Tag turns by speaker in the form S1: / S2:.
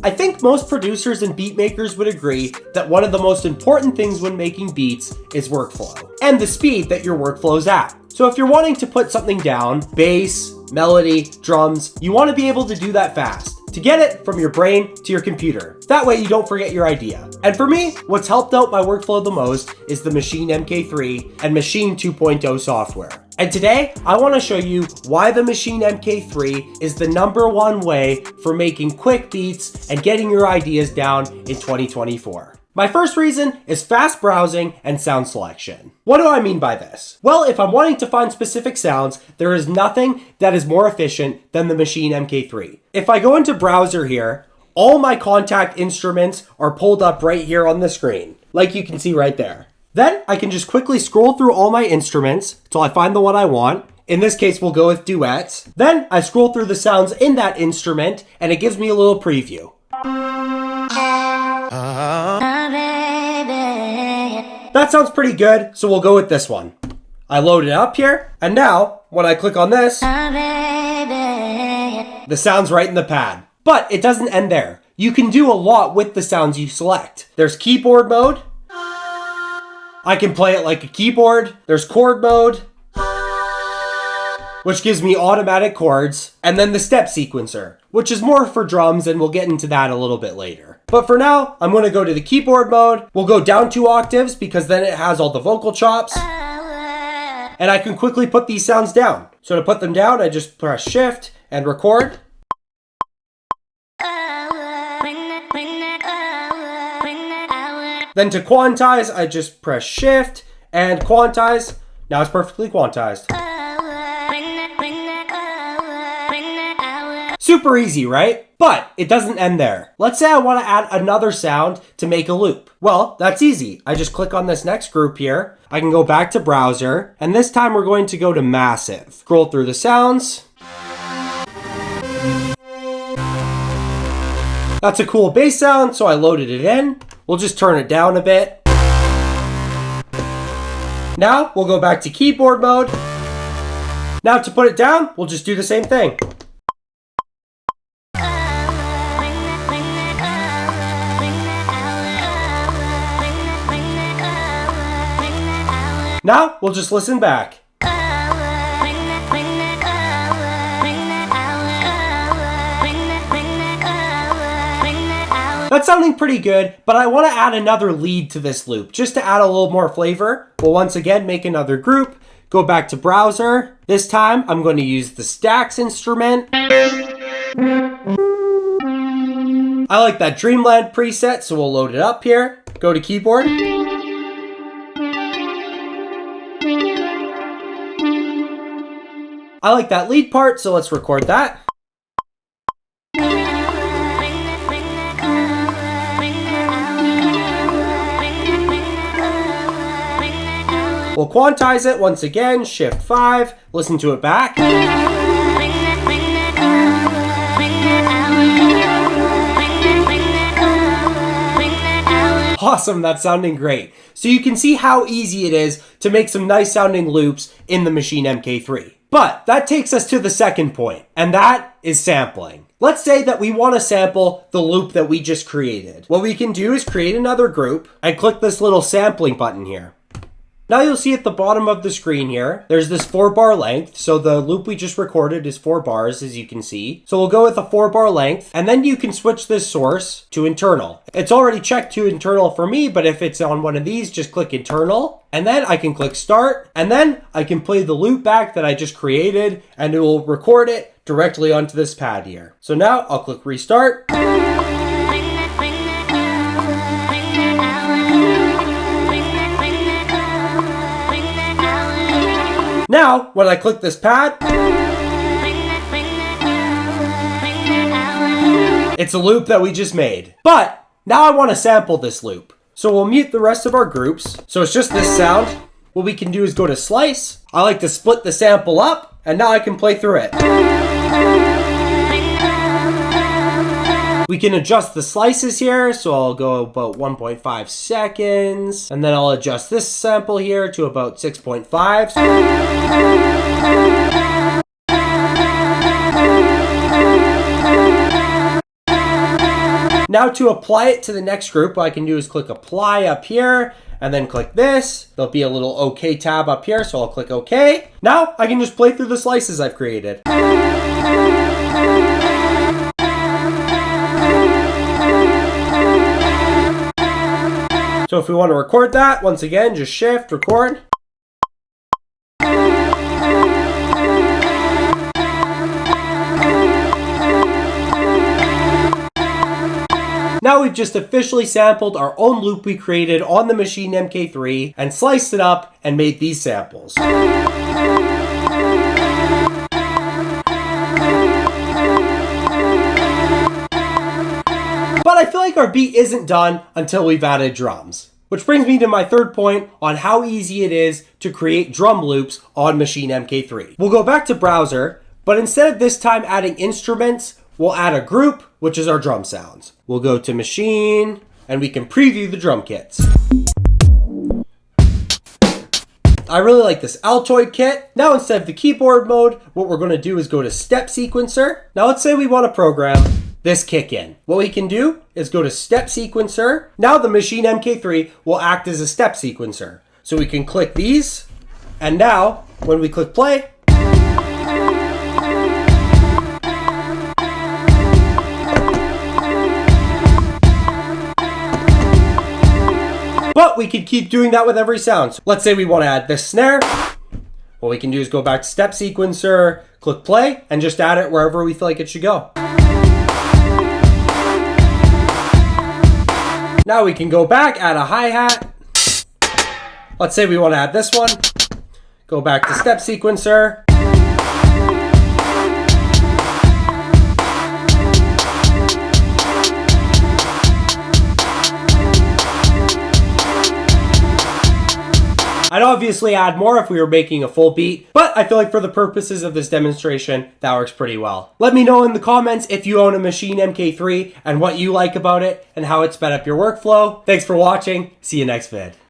S1: I think most producers and beat makers would agree that one of the most important things when making beats is workflow and the speed that your workflow is at. So if you're wanting to put something down, bass, melody, drums, you want to be able to do that fast, to get it from your brain to your computer. That way you don't forget your idea. And for me, what's helped out my workflow the most is the Maschine MK3 and Maschine 2.0 software. And today, I want to show you why the Maschine MK3 is the #1 way for making quick beats and getting your ideas down in 2024. My first reason is fast browsing and sound selection. What do I mean by this? Well, if I'm wanting to find specific sounds, there is nothing that is more efficient than the Maschine MK3. If I go into browser here, all my Kontakt instruments are pulled up right here on the screen, like you can see right there. Then I can just quickly scroll through all my instruments till I find the one I want. In this case, we'll go with duets. Then I scroll through the sounds in that instrument and it gives me a little preview. That sounds pretty good, so we'll go with this one. I load it up here, and now, when I click on this, the sound's right in the pad. But it doesn't end there. You can do a lot with the sounds you select. There's keyboard mode. I can play it like a keyboard. There's chord mode, which gives me automatic chords, and then the step sequencer, which is more for drums, and we'll get into that a little bit later. But for now, I'm going to go to the keyboard mode. We'll go down 2 octaves because then it has all the vocal chops, and I can quickly put these sounds down. So to put them down, I just press shift and record. Then to quantize, I just press shift and quantize. Now it's perfectly quantized. Super easy, right? But it doesn't end there. Let's say I want to add another sound to make a loop. Well, that's easy. I just click on this next group here. I can go back to browser, and this time we're going to go to massive. Scroll through the sounds. That's a cool bass sound, so I loaded it in. We'll just turn it down a bit. Now we'll go back to keyboard mode. Now to put it down, we'll just do the same thing. Now we'll just listen back. That's sounding pretty good, but I want to add another lead to this loop just to add a little more flavor. We'll once again make another group, go back to browser. This time I'm going to use the stacks instrument. I like that Dreamland preset, so we'll load it up here. Go to keyboard. I like that lead part, so let's record that. We'll quantize it once again, shift 5, listen to it back. Awesome, that's sounding great. So you can see how easy it is to make some nice sounding loops in the Maschine MK3. But that takes us to the second point, and that is sampling. Let's say that we want to sample the loop that we just created. What we can do is create another group and click this little sampling button here. Now you'll see at the bottom of the screen here, there's this 4-bar length. So the loop we just recorded is 4 bars, as you can see. So we'll go with a 4-bar length, and then you can switch this source to internal. It's already checked to internal for me, but if it's on one of these, just click internal, and then I can click start, and then I can play the loop back that I just created, and it will record it directly onto this pad here. So now I'll click restart. Now, when I click this pad, it's a loop that we just made. But now I want to sample this loop. So we'll mute the rest of our groups. So it's just this sound. What we can do is go to slice. I like to split the sample up, and now I can play through it. We can adjust the slices here, so I'll go about 1.5 seconds, and then I'll adjust this sample here to about 6.5. Now to apply it to the next group, what I can do is click apply up here and then click this. There'll be a little OK tab up here, so I'll click OK. Now I can just play through the slices I've created. So if we want to record that, once again, just shift, record. Now we've just officially sampled our own loop we created on the Maschine MK3 and sliced it up and made these samples. But I feel like our beat isn't done until we've added drums. Which brings me to my third point on how easy it is to create drum loops on Maschine MK3. We'll go back to browser, but instead of this time adding instruments, we'll add a group, which is our drum sounds. We'll go to Maschine, and we can preview the drum kits. I really like this Altoid kit. Now instead of the keyboard mode, what we're going to do is go to Step Sequencer. Now let's say we want to program this kick in. What we can do is go to Step Sequencer. Now the Maschine MK3 will act as a step sequencer. So we can click these, and now when we click play, but we could keep doing that with every sound. So let's say we want to add this snare. What we can do is go back to Step Sequencer, click play, and just add it wherever we feel like it should go. Now we can go back, add a hi-hat. Let's say we want to add this one. Go back to Step Sequencer. I'd obviously add more if we were making a full beat, but I feel like for the purposes of this demonstration, that works pretty well. Let me know in the comments if you own a Maschine MK3 and what you like about it and how it sped up your workflow. Thanks for watching. See you next vid.